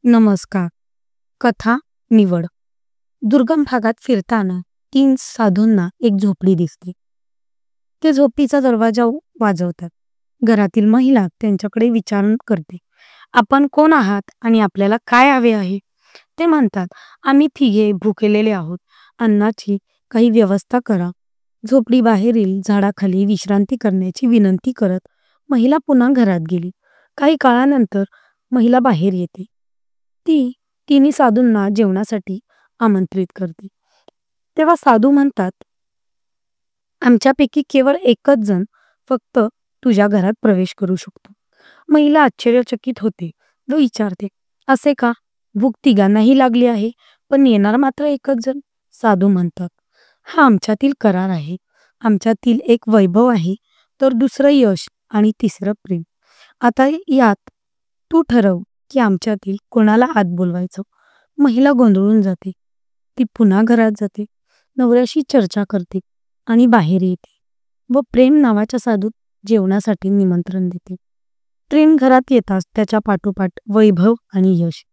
नमस्कार. कथा निवड. दुर्गम भागात फिरताना 3 साधूंना एक झोपडी दिसते. ते झोपडीचा दरवाजा वाजवतात. घरातील महिला त्यांच्याकडे विचार करते, आपण कोण आहात आणि आपल्याला काय हवे आहे? ते म्हणतात, आम्ही तिघे भुकेलेले आहोत, अन्नाची काही व्यवस्था करा. झोपडी बाहेरील झाडाखाली विश्रांती करण्याची विनंती करत महिला पुन्हा घरात गेली. काही काळानंतर महिला बाहेर येते. ती तिन्ही साधूंना जेवणासाठी आमंत्रित करते. तेव्हा साधू म्हणतात, आमच्यापैकी केवळ एकच जण फक्त तुझ्या घरात प्रवेश करू शकतो. महिला आश्चर्यचकित होते व विचारते, असे का? भूक तिघांनाही लागली आहे, पण येणार मात्र एकच जण. साधू म्हणतात, हा आमच्यातील करार आहे. आमच्यातील एक वैभव आहे, तर दुसरं यश आणि तिसरं प्रेम. आता यात तू ठरव की आमच्यातील कोणाला आत बोलवायचं. महिला गोंधळून जाते. ती पुन्हा घरात जाते, नवऱ्याशी चर्चा करते आणि बाहेर येते व प्रेम नावाच्या साधूत जेवणासाठी निमंत्रण देते. प्रेम घरात येताच त्याच्या पाठोपाठ वैभव आणि यश.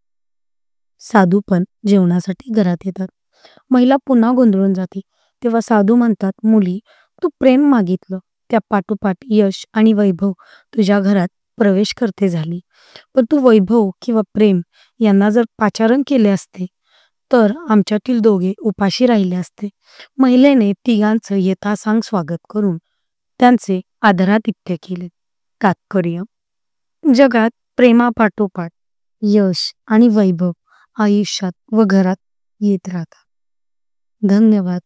साधू पण जेवणासाठी घरात येतात. महिला पुन्हा गोंधळून जाते. तेव्हा साधू म्हणतात, मुली, तू प्रेम मागितलं, त्या पाठोपाठ यश आणि वैभव तुझ्या घरात प्रवेश करते झाली. पण तू वैभव किंवा प्रेम यांना जर पाचारण केले असते तर आमच्यातील दोघे उपाशी राहिले असते. महिलेने तिघांचं यथासांग स्वागत करून त्यांचे आदरातिथ्य केले. तात्पर्य: जगात प्रेमापाठोपाठ यश आणि वैभव आयुष्यात व घरात येत राहतात. धन्यवाद.